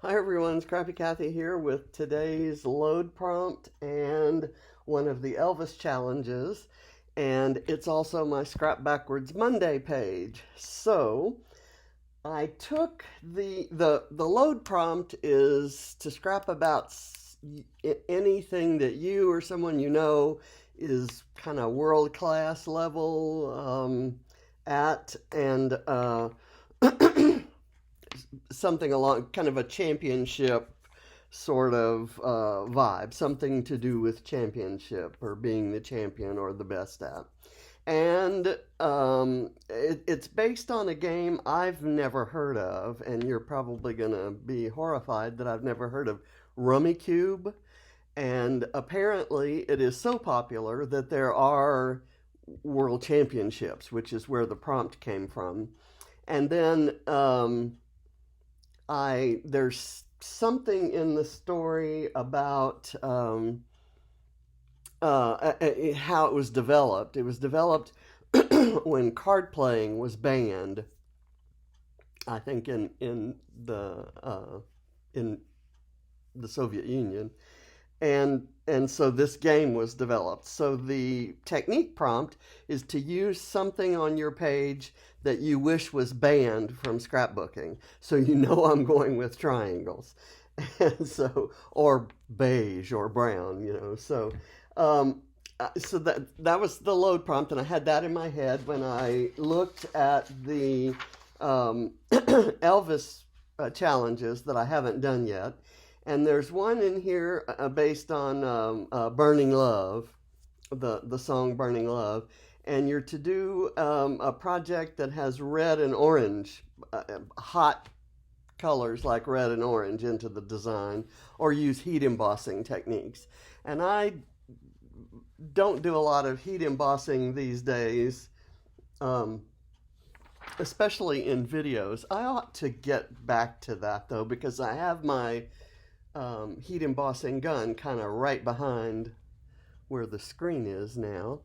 Hi everyone, Scrappy Kathy here with today's load prompt and one of the Elvis challenges. And it's also my Scrap Backwards Monday page. So I took the load prompt is to scrap about anything that you or someone you know is kind of world class level at, and something along kind of a championship sort of vibe, something to do with championship or being the champion or the best at. And it's based on a game I've never heard of, and you're probably going to be horrified that I've never heard of Rummikub. And apparently, it is so popular that there are world championships, which is where the prompt came from. And then there's something in the story about how it was developed. It was developed when card playing was banned. I think in the Soviet Union, and so this game was developed. So the technique prompt is to use something on your page that you wish was banned from scrapbooking. So you know I'm going with triangles, and so or beige or brown, so that was the load prompt, and I had that in my head when I looked at the Elvis challenges that I haven't done yet. And there's one in here based on Burning Love, the song Burning Love. And you're to do a project that has red and orange, hot colors like red and orange into the design, or use heat embossing techniques. And I don't do a lot of heat embossing these days, especially in videos. I ought to get back to that though, because I have my heat embossing gun kind of right behind where the screen is now,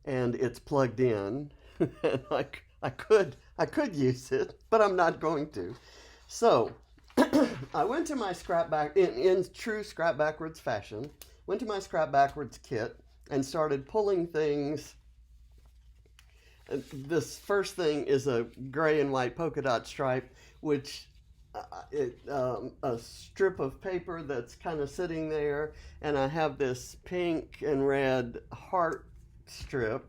and it's plugged in. And I could use it, but I'm not going to. So I went to my scrap back in true scrap backwards fashion. Went to my scrap backwards kit and started pulling things. This first thing is a gray and white polka dot stripe, which a strip of paper that's kind of sitting there, and I have this pink and red heart strip.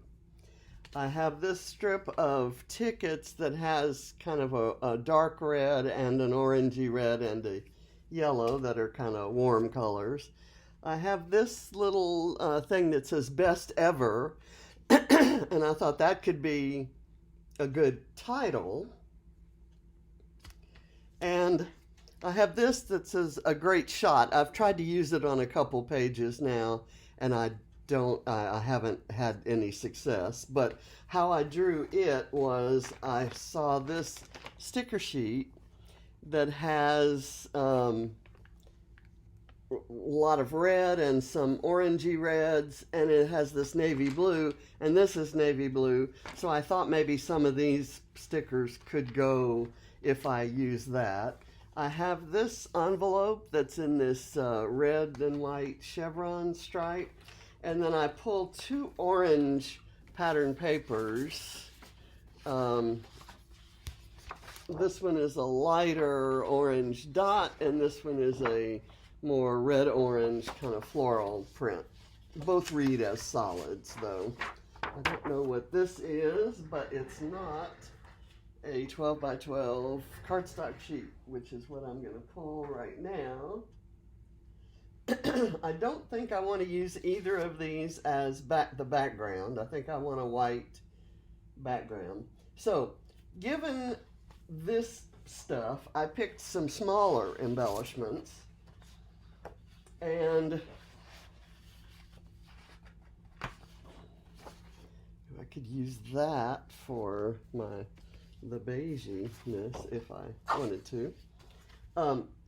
I have this strip of tickets that has kind of a dark red and an orangey red and a yellow that are kind of warm colors. I have this little thing that says best ever, and I thought that could be a good title. And I have this that says a great shot. I've tried to use it on a couple pages now, and I haven't had any success. But how I drew it was I saw this sticker sheet that has a lot of red and some orangey reds, and it has this navy blue, and this is navy blue. So I thought maybe some of these stickers could go if I use that. I have this envelope that's in this red and white chevron stripe, and then I pulled two orange pattern papers. This one is a lighter orange dot, and this one is a more red-orange kind of floral print. Both read as solids, though. I don't know what this is, but it's not a 12 by 12 cardstock sheet, which is what I'm going to pull right now. I don't think I want to use either of these as the background. I think I want a white background. So, given this stuff, I picked some smaller embellishments, and I could use that for the beiginess if I wanted to.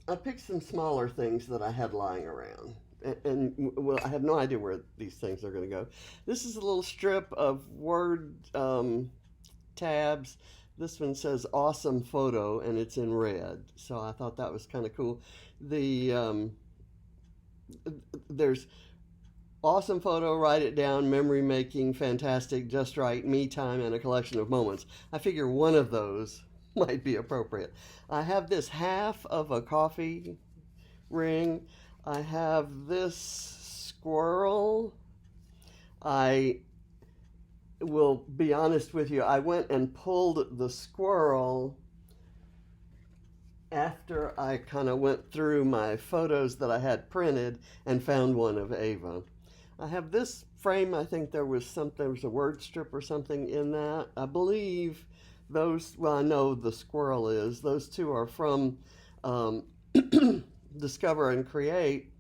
I picked some smaller things that I had lying around. And well, I have no idea where these things are going to go. This is a little strip of word tabs This one says awesome photo and it's in red. So I thought that was kind of cool. There's awesome photo, write it down, memory making, fantastic, just right, me time, and a collection of moments. I figure one of those might be appropriate. I have this half of a coffee ring. I have this squirrel. I will be honest with you, I went and pulled the squirrel after I kind of went through my photos that I had printed and found one of Ava. I have this frame. I think there was a word strip or something in that. I believe those, well, I know the squirrel is. Those two are from Discover and Create,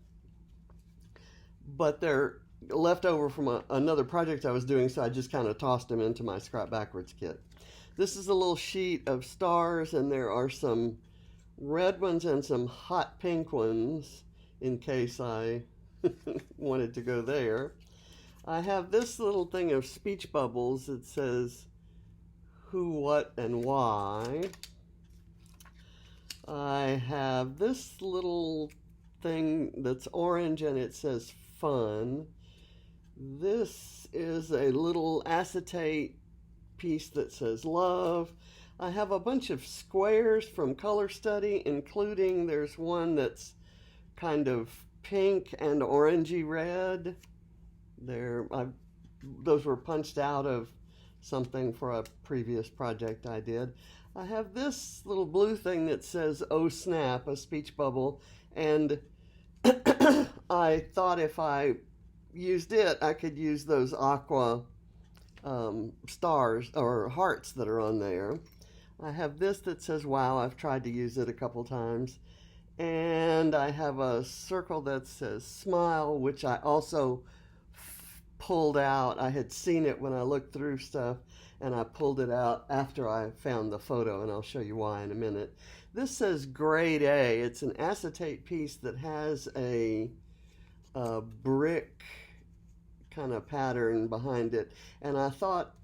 but they're left over from another project I was doing, so I just kind of tossed them into my Scrap Backwards kit. This is a little sheet of stars, and there are some red ones and some hot pink ones in case I wanted to go there. I have this little thing of speech bubbles. It says who, what, and why. I have this little thing that's orange and it says fun. This is a little acetate piece that says love. I have a bunch of squares from Color Study, including there's one that's kind of pink and orangey red. Those were punched out of something for a previous project I did. I have this little blue thing that says "Oh Snap," a speech bubble, and I thought if I used it, I could use those aqua stars or hearts that are on there. I have this that says "Wow." I've tried to use it a couple times. And I have a circle that says smile, which I also pulled out. I had seen it when I looked through stuff, and I pulled it out after I found the photo, and I'll show you why in a minute. This says grade A. It's an acetate piece that has a brick kind of pattern behind it, and I thought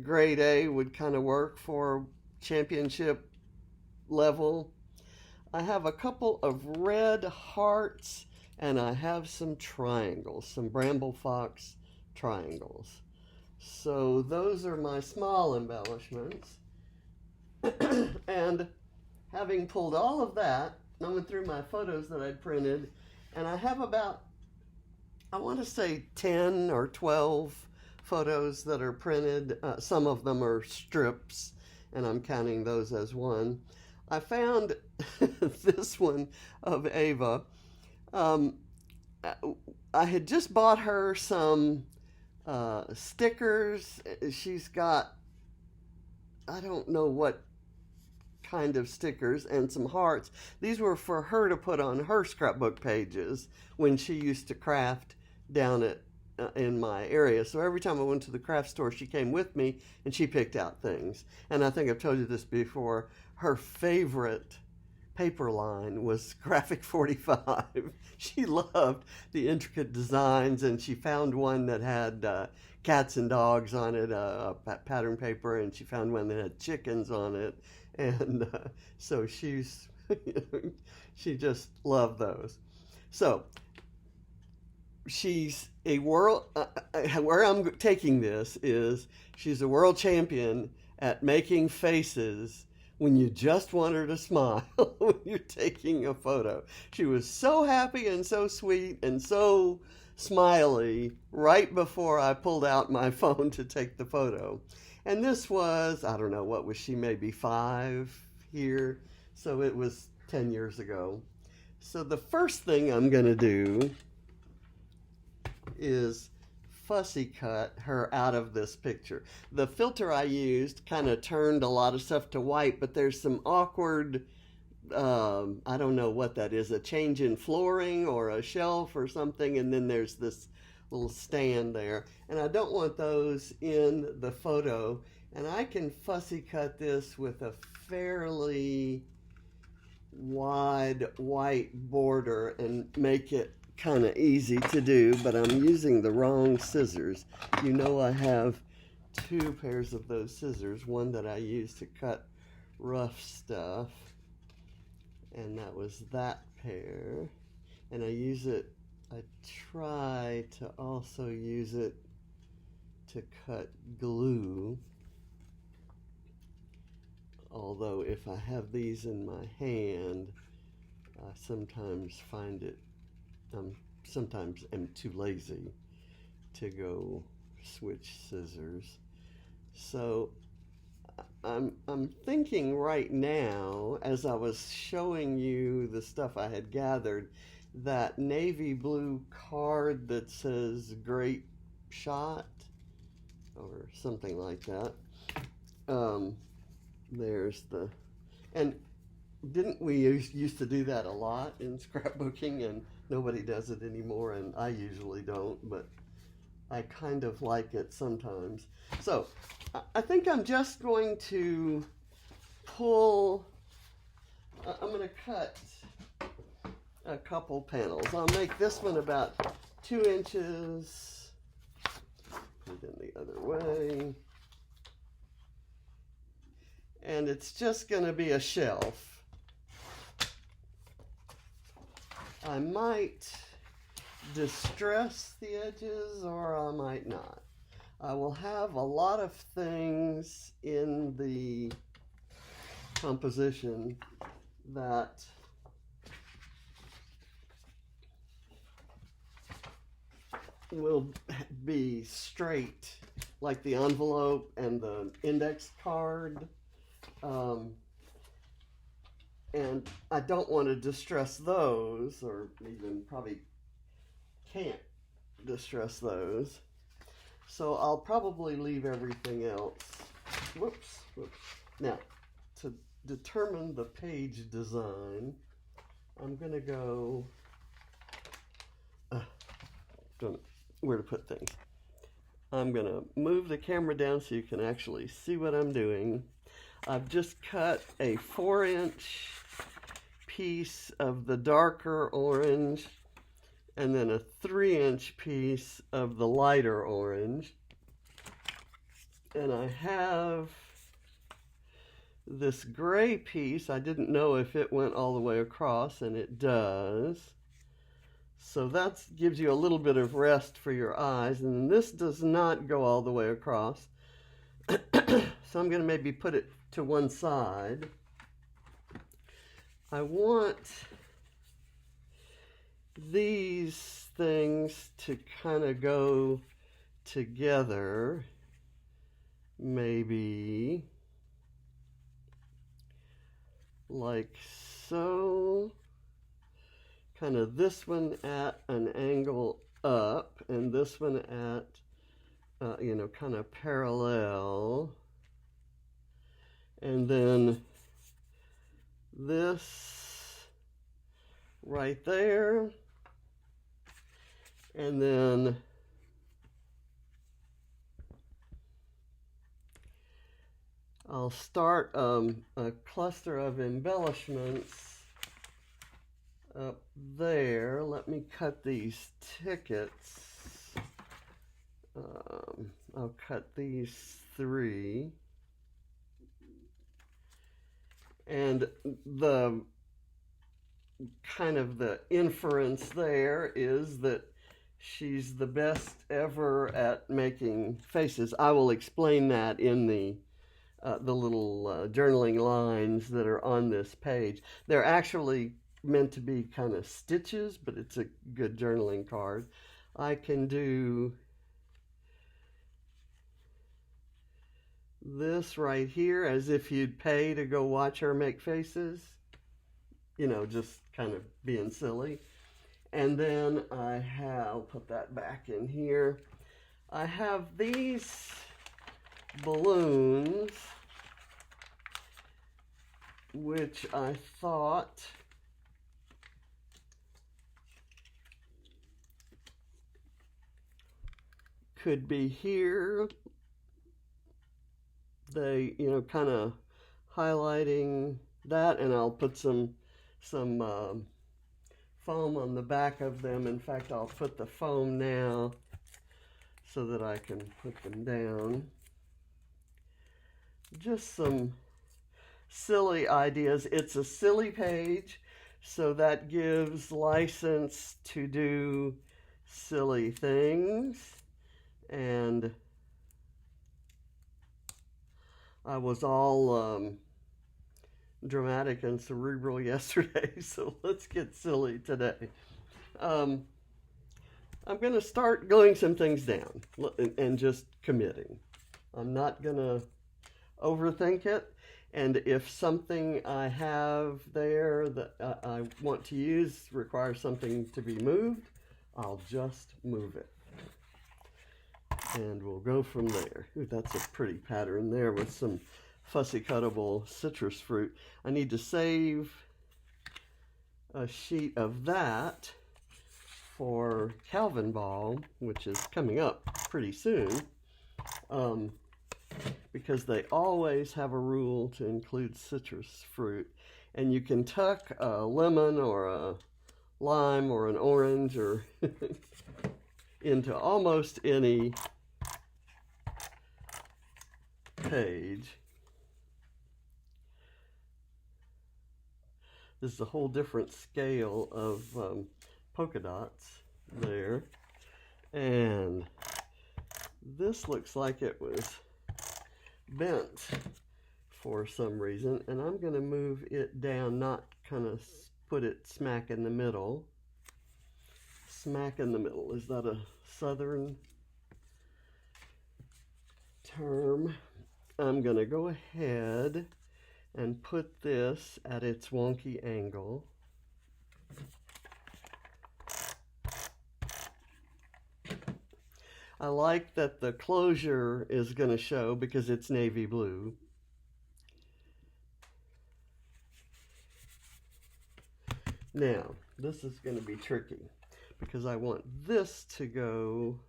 grade A would kind of work for championship level. I have a couple of red hearts, and I have some triangles, some Bramble Fox triangles. So those are my small embellishments. And having pulled all of that, I went through my photos that I'd printed, and I have about, I want to say 10 or 12 photos that are printed. Some of them are strips, and I'm counting those as one. I found this one of Ava. I had just bought her some stickers. She's got, I don't know what kind of stickers, and some hearts. These were for her to put on her scrapbook pages when she used to craft down at in my area. So every time I went to the craft store, she came with me and she picked out things. And I think I've told you this before, her favorite paper line was Graphic 45. She loved the intricate designs, and she found one that had cats and dogs on it, pattern paper, and she found one that had chickens on it. And so she just loved those. So she's a world, where I'm taking this is she's a world champion at making faces when you just want her to smile when you're taking a photo. She was so happy and so sweet and so smiley right before I pulled out my phone to take the photo. And this was, I don't know, what was she, maybe 5 here? So it was 10 years ago. So the first thing I'm going to do is fussy cut her out of this picture. The filter I used kind of turned a lot of stuff to white, but there's some awkward, I don't know what that is, a change in flooring or a shelf or something, and then there's this little stand there. And I don't want those in the photo, and I can fussy cut this with a fairly wide white border and make it kind of easy to do, but I'm using the wrong scissors. You know, I have two pairs of those scissors, one that I use to cut rough stuff, and that was that pair, and I try to also use it to cut glue, although if I have these in my hand, I sometimes find it, sometimes am too lazy to go switch scissors. So I'm thinking right now, as I was showing you the stuff I had gathered, that navy blue card that says "Great Shot" or something like that. There's the, and didn't we used to do that a lot in scrapbooking, and nobody does it anymore, and I usually don't, but I kind of like it sometimes. So I think I'm just going to pull, I'm going to cut a couple panels. I'll make this one about 2 inches, put it in the other way, and it's just going to be a shelf. I might distress the edges or I might not. I will have a lot of things in the composition that will be straight, like the envelope and the index card. And I don't want to distress those, or even probably can't distress those. So I'll probably leave everything else. Whoops. Now, to determine the page design, I'm going to go, don't know where to put things. I'm going to move the camera down so you can actually see what I'm doing. I've just cut a 4-inch piece of the darker orange and then a 3-inch piece of the lighter orange. And I have this gray piece. I didn't know if it went all the way across, and it does. So that gives you a little bit of rest for your eyes. And this does not go all the way across. So I'm going to maybe put it to one side. I want these things to kind of go together, maybe like so. Kind of this one at an angle up and this one at kind of parallel, and then this right there, and then I'll start a cluster of embellishments up there. Let me cut these tickets. I'll cut these 3. And the kind of the inference there is that she's the best ever at making faces. I will explain that in the little journaling lines that are on this page. They're actually meant to be kind of stitches, but it's a good journaling card. I can do this right here as if you'd pay to go watch her make faces, just kind of being silly. And then I'll put that back in here. I have these balloons, which I thought could be here. They, kind of highlighting that, and I'll put some foam on the back of them. In fact, I'll put the foam now so that I can put them down. just some silly ideas. It's a silly page, so that gives license to do silly things. And I was all dramatic and cerebral yesterday, so let's get silly today. Um, I'm going to start going some things down and just committing. I'm not going to overthink it. And if something I have there that I want to use requires something to be moved, I'll just move it. And we'll go from there. Ooh, that's a pretty pattern there with some fussy cuttable citrus fruit. I need to save a sheet of that for Calvin Ball, which is coming up pretty soon, because they always have a rule to include citrus fruit. And you can tuck a lemon or a lime or an orange or into almost any page. This is a whole different scale of polka dots there. And this looks like it was bent for some reason, and I'm going to move it down, not kind of put it smack in the middle. Smack in the middle, is that a southern term? I'm going to go ahead and put this at its wonky angle. I like that the closure is going to show because it's navy blue. Now, this is going to be tricky because I want this to go,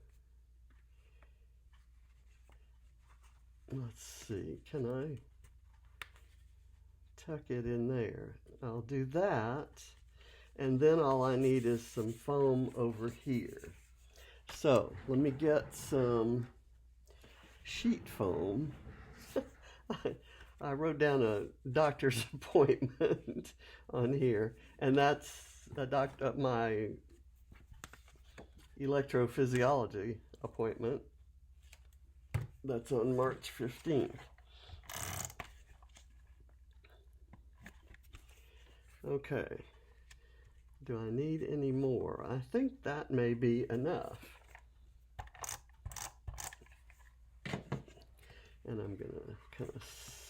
let's see, can I tuck it in there? I'll do that, and then all I need is some foam over here. So let me get some sheet foam. I wrote down a doctor's appointment on here, and that's my electrophysiology appointment. That's on March 15th. Okay, do I need any more? I think that may be enough. And I'm going to kind of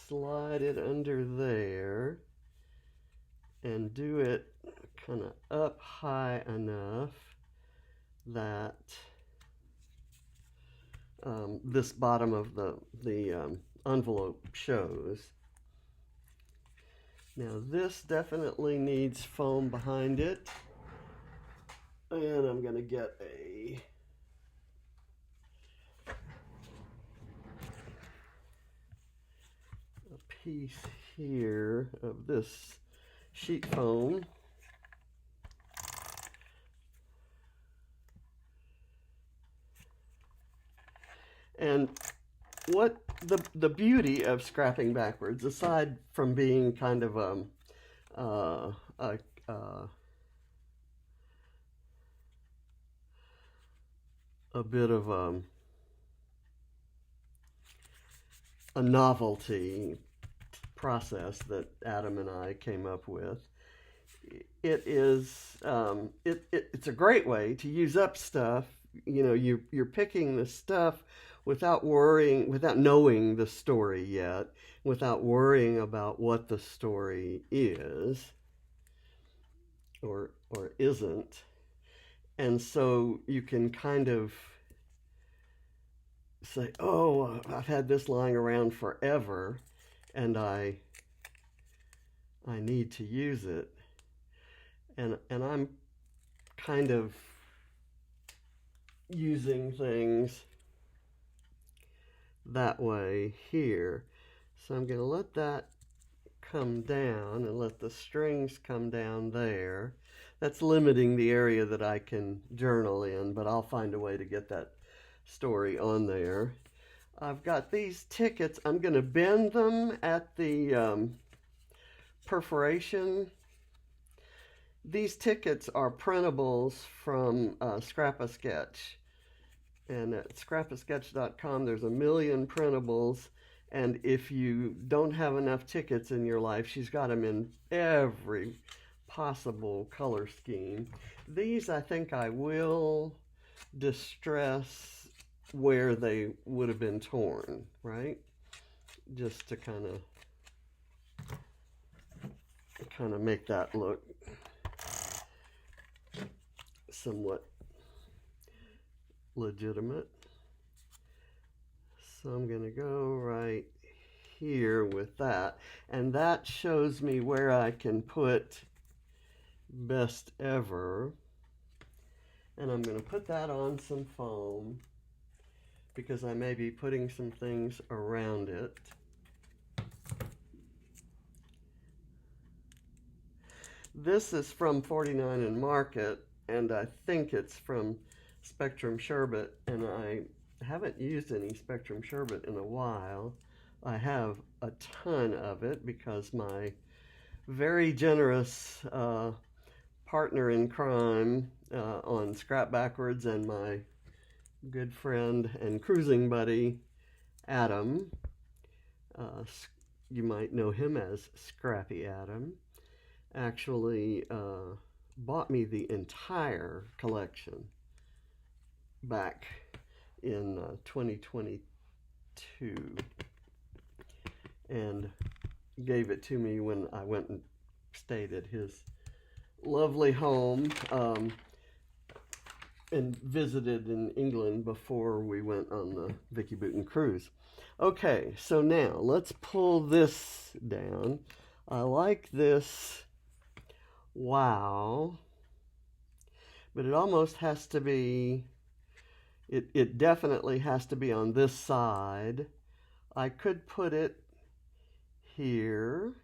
slide it under there and do it kind of up high enough that this bottom of the envelope shows. Now this definitely needs foam behind it, and I'm going to get a piece here of this sheet foam. And what the beauty of scrapping backwards, aside from being kind of a bit of a novelty process that Adam and I came up with, it is it's a great way to use up stuff. You know, you're picking the stuff without knowing the story yet, without worrying about what the story is or isn't. And so you can kind of say, oh, I've had this lying around forever and I need to use it. And I'm kind of using things that way here. So I'm going to let that come down and let the strings come down there. That's limiting the area that I can journal in, but I'll find a way to get that story on there. I've got these tickets. I'm going to bend them at the perforation. These tickets are printables from Scrap-A-Sketch. And at scrappasketch.com, there's a million printables. And if you don't have enough tickets in your life, she's got them in every possible color scheme. These, I think I will distress where they would have been torn, right? Just to kind of make that look somewhat legitimate. So I'm going to go right here with that, and that shows me where I can put best ever. And I'm going to put that on some foam because I may be putting some things around it. This is from 49 and Market, and I think it's from Spectrum Sherbet, and I haven't used any Spectrum Sherbet in a while. I have a ton of it because my very generous partner in crime on Scrap Backwards and my good friend and cruising buddy Adam, you might know him as Scrappy Adam, actually bought me the entire collection back in 2022 and gave it to me when I went and stayed at his lovely home and visited in England before we went on the Vicky Booten cruise. Okay, so now let's pull this down. I like this. Wow. But it almost has to be, it definitely has to be on this side. I could put it here.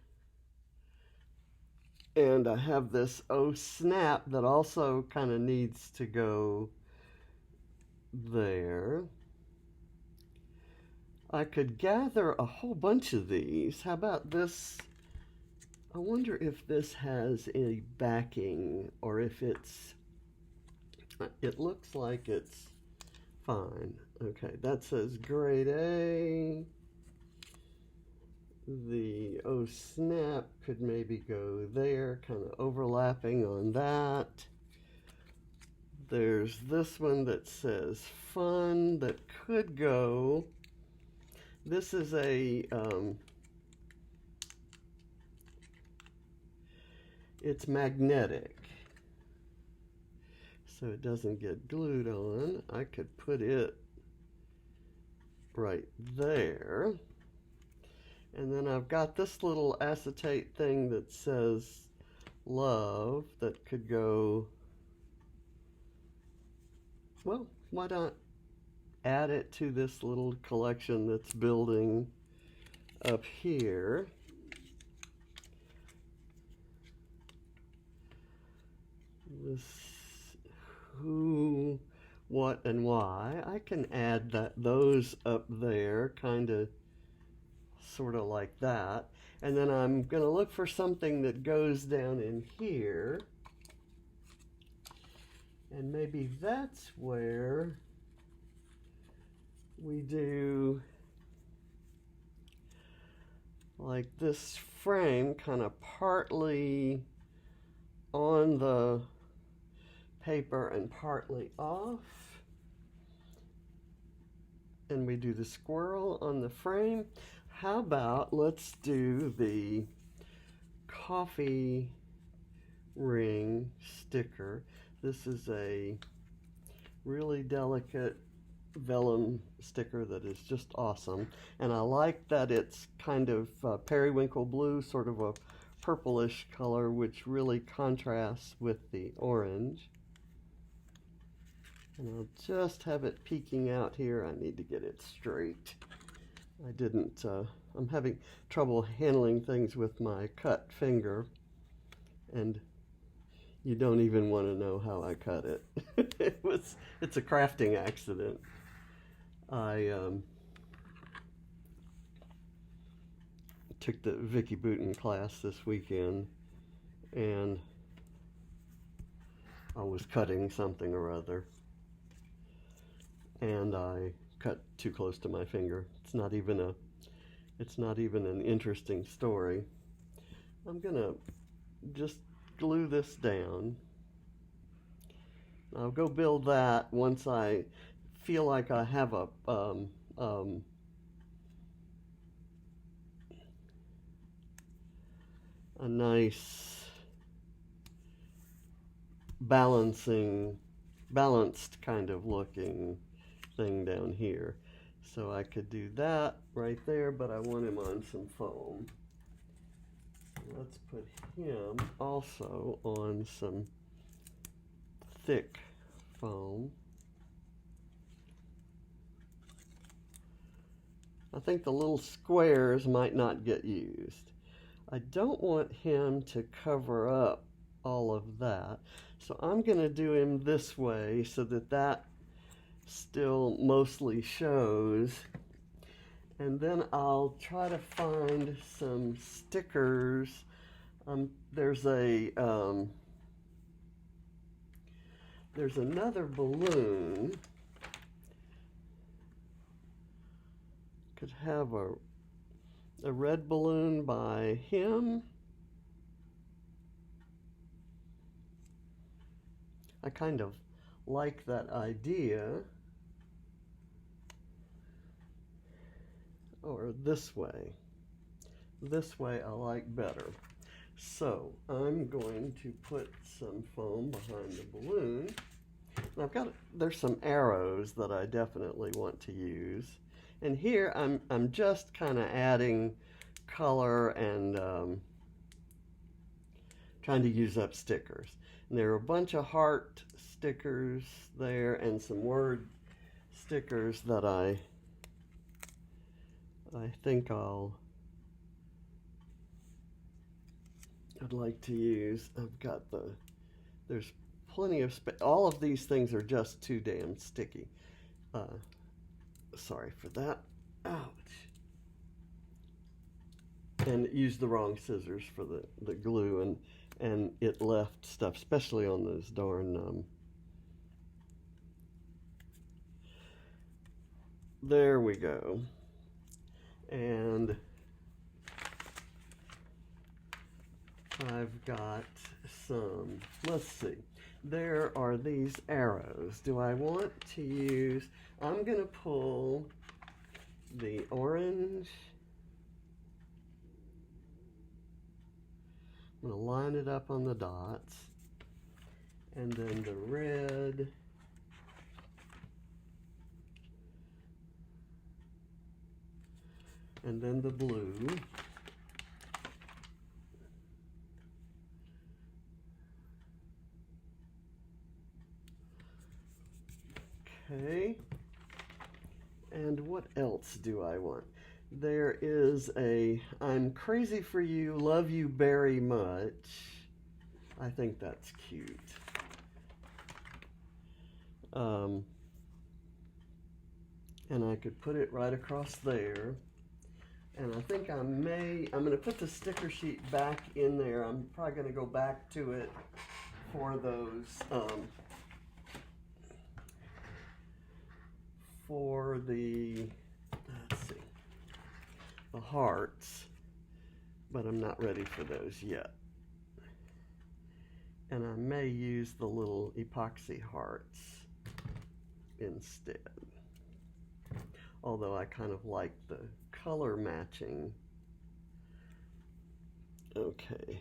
And I have this oh snap that also kind of needs to go there. I could gather a whole bunch of these. How about this? I wonder if this has a backing or if it looks like it's fine. Okay, that says grade A. The oh snap could maybe go there, kind of overlapping on that. There's this one that says fun that could go. This is a it's magnetic, so it doesn't get glued on. I could put it right there. And then I've got this little acetate thing that says love that could go, well, why not add it to this little collection that's building up here. This who, what, and why. I can add those up there, kind of sort of like that. And then I'm going to look for something that goes down in here. And maybe that's where we do like this frame kind of partly on the paper and partly off. And we do the squirrel on the frame. How about let's do the coffee ring sticker. This is a really delicate vellum sticker that is just awesome. And I like that it's kind of periwinkle blue, sort of a purplish color, which really contrasts with the orange. And I'll just have it peeking out here. I need to get it straight. I didn't, I'm having trouble handling things with my cut finger, and you don't even want to know how I cut it. It's a crafting accident. I took the Vicky Booten class this weekend, and I was cutting something or other, and I cut too close to my finger. It's not even an interesting story. I'm gonna just glue this down. I'll go build that once I feel like I have a nice balanced kind of looking thing down here. So I could do that right there, but I want him on some foam. Let's put him also on some thick foam. I think the little squares might not get used. I don't want him to cover up all of that, so I'm going to do him this way so that that still mostly shows. And then I'll try to find some stickers. There's another balloon. Could have a red balloon by him. I kind of like that idea. Or this way. This way I like better. So I'm going to put some foam behind the balloon. And there's some arrows that I definitely want to use. And here I'm just kind of adding color and trying to use up stickers. And there are a bunch of heart stickers there and some word stickers that I think I'd like to use. There's plenty of space. All of these things are just too damn sticky. Sorry for that. Ouch. And used the wrong scissors for the glue, and it left stuff, especially on those darn, there we go. And I've got some, let's see, there are these arrows. Do I want to use, I'm going to pull the orange, I'm going to line it up on the dots, and then the red, and then the blue. Okay, and what else do I want? There is a I'm crazy for you, love you very much. I think that's cute. And I could put it right across there. And I think I'm going to put the sticker sheet back in there. I'm probably going to go back to it for those, for the, let's see, the hearts, but I'm not ready for those yet. And I may use the little epoxy hearts instead. Although I kind of like the color matching. Okay.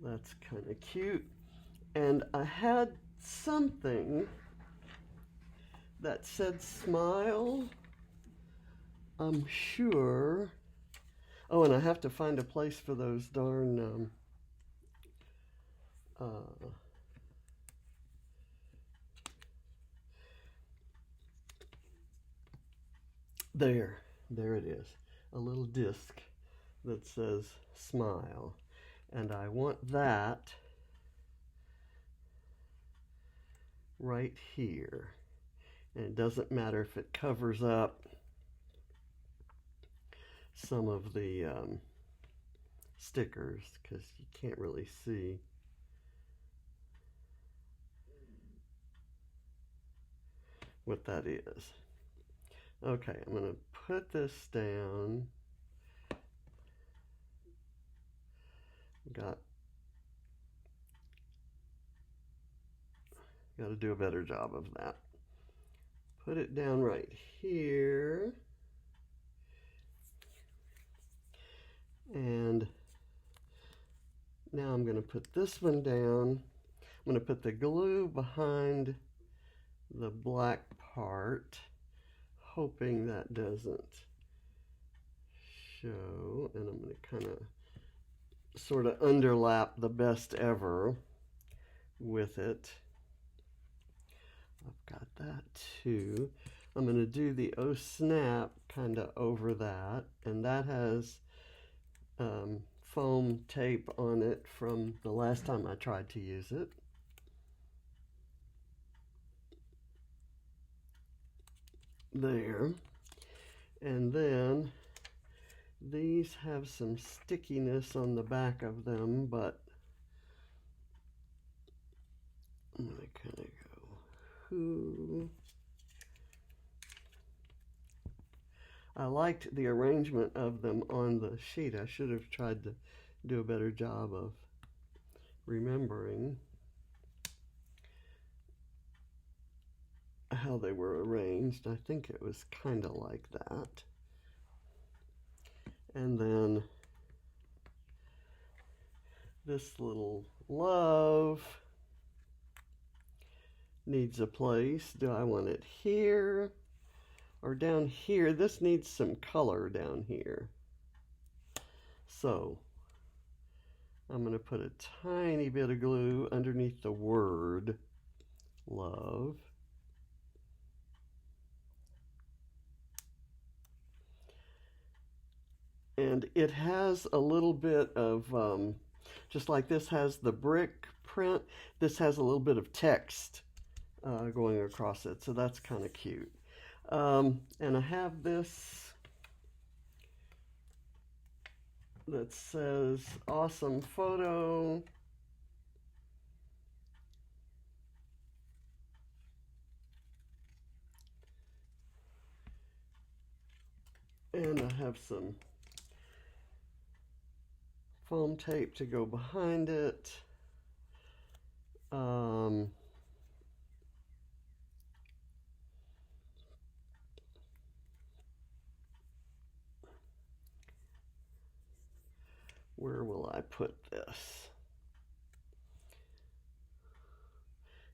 That's kind of cute. And I had something that said smile, I'm sure. Oh, and I have to find a place for those darn, there it is, a little disc that says smile. And I want that right here. And it doesn't matter if it covers up some of the stickers, because you can't really see. What that is. Okay, I'm going to put this down. Got to do a better job of that. Put it down right here. And now I'm going to put this one down. I'm going to put the glue behind the black part, hoping that doesn't show. And I'm going to kind of sort of underlap the best ever with it. I've got that too. I'm going to do the oh snap kind of over that, and that has foam tape on it from the last time I tried to use it. There. And then these have some stickiness on the back of them, but I'm going to kind of go whoo. I liked the arrangement of them on the sheet. I should have tried to do a better job of remembering how they were arranged. I think it was kind of like that. And then this little love needs a place. Do I want it here or down here? This needs some color down here. So I'm going to put a tiny bit of glue underneath the word love. And it has a little bit of, just like this has the brick print, this has a little bit of text going across it. So that's kind of cute. And I have this that says awesome photo. And I have some foam tape to go behind it. Where will I put this?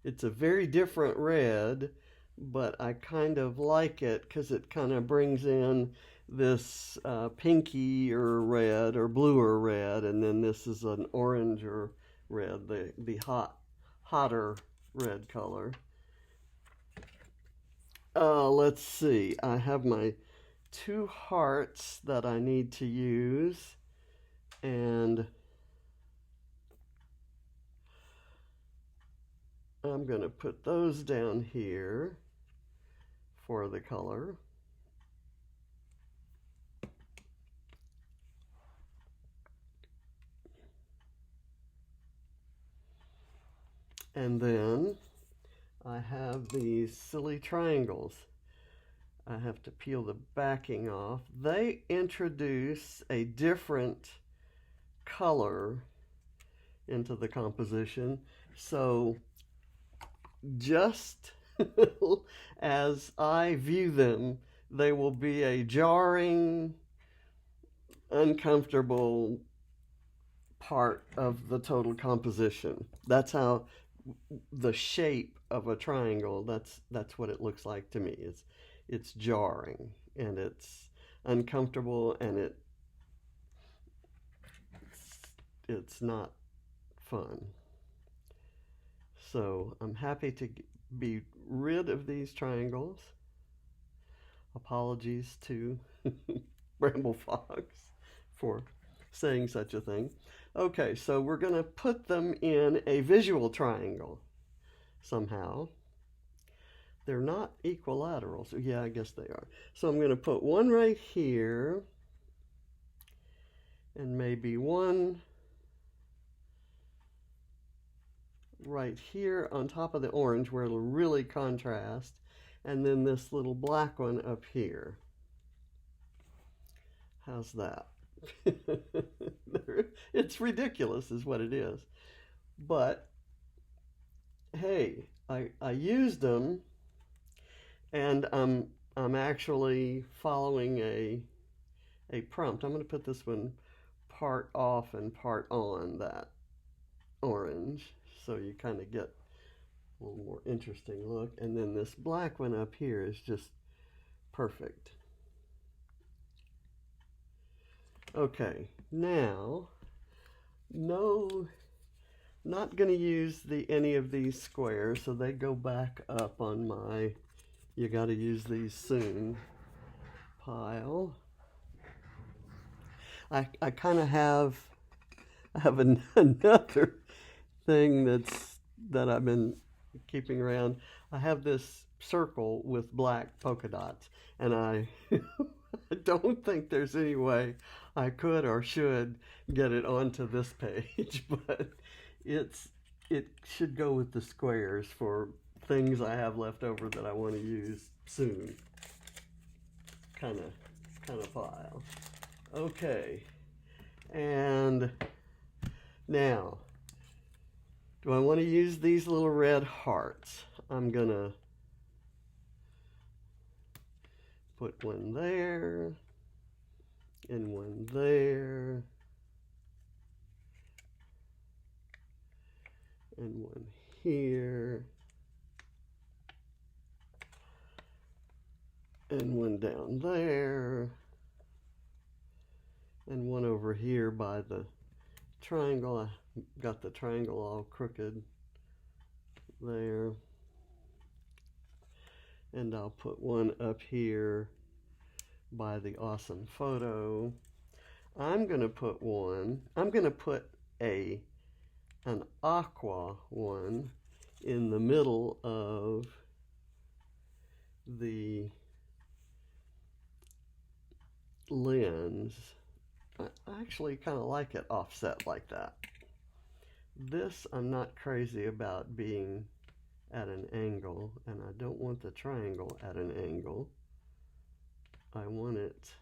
It's a very different red, but I kind of like it because it kind of brings in this pinky or red or bluer red, and then this is an orange or red, the hotter red color. Let's see, I have my 2 hearts that I need to use, and I'm going to put those down here for the color. And then I have these silly triangles. I have to peel the backing off. They introduce a different color into the composition. So just as I view them, they will be a jarring, uncomfortable part of the total composition. That's how the shape of a triangle, that's what it looks like to me. It's jarring and it's uncomfortable, and it's not fun. So I'm happy to be rid of these triangles. Apologies to Bramble Fox for saying such a thing. Okay, so we're going to put them in a visual triangle somehow. they're not equilateral. So yeah, I guess they are. So I'm going to put one right here and maybe one right here on top of the orange where it'll really contrast, and then this little black one up here. How's that? It's ridiculous is what it is. But hey, I used them, and I'm actually following a prompt. I'm going to put this one part off and part on that orange, so you kind of get a little more interesting look. And then this black one up here is just perfect. Okay, now, no, not going to use any of these squares, so they go back up on my you got to use these soon pile. I kind of have another thing that I've been keeping around. I have this circle with black polka dots, and I don't think there's any way I could or should get it onto this page, but it should go with the squares for things I have left over that I want to use soon. Kind of file. Okay, and now, do I want to use these little red hearts? I'm gonna put one there, and one there, and one here, and one down there, and one over here by the triangle. I got the triangle all crooked there. And I'll put one up here by the awesome photo. I'm going to put an aqua one in the middle of the lens. I actually kind of like it offset like that. This I'm not crazy about being at an angle, and I don't want the triangle at an angle. I want it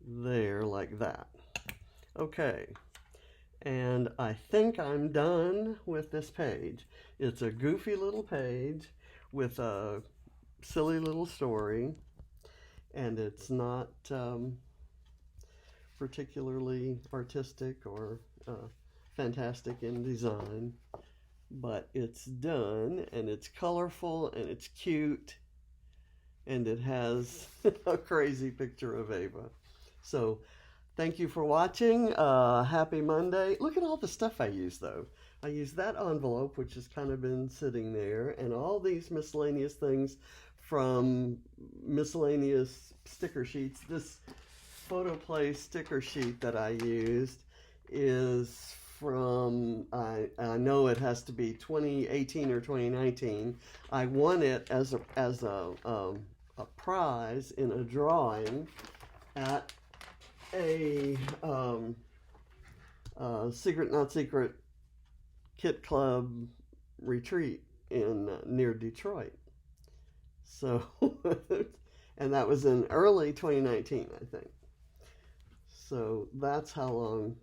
there like that. Okay, and I think I'm done with this page. It's a goofy little page with a silly little story, and it's not particularly artistic or fantastic in design, but it's done, and it's colorful, and it's cute, and it has a crazy picture of Ava. So thank you for watching. Happy Monday. Look at all the stuff I use, though. I use that envelope, which has kind of been sitting there, and all these miscellaneous things from miscellaneous sticker sheets. This photoplay sticker sheet that I used is from, I know it has to be 2018 or 2019. I won it as a prize in a drawing at a secret not secret kit club retreat in near Detroit. So and that was in early 2019, I think. So that's how long.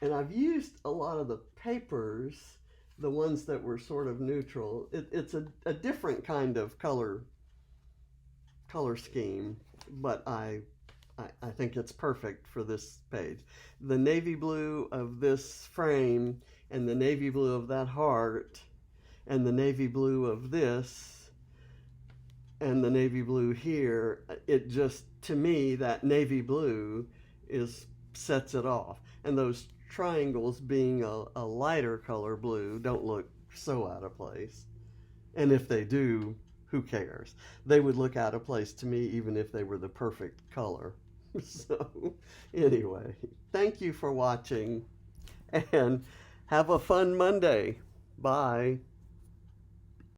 And I've used a lot of the papers, the ones that were sort of neutral. It's a different kind of color scheme, but I think it's perfect for this page. The navy blue of this frame, and the navy blue of that heart, and the navy blue of this, and the navy blue here, it just, to me, that navy blue sets it off. And those triangles being a lighter color blue don't look so out of place. And if they do, who cares? They would look out of place to me even if they were the perfect color. So anyway, thank you for watching, and have a fun Monday. Bye.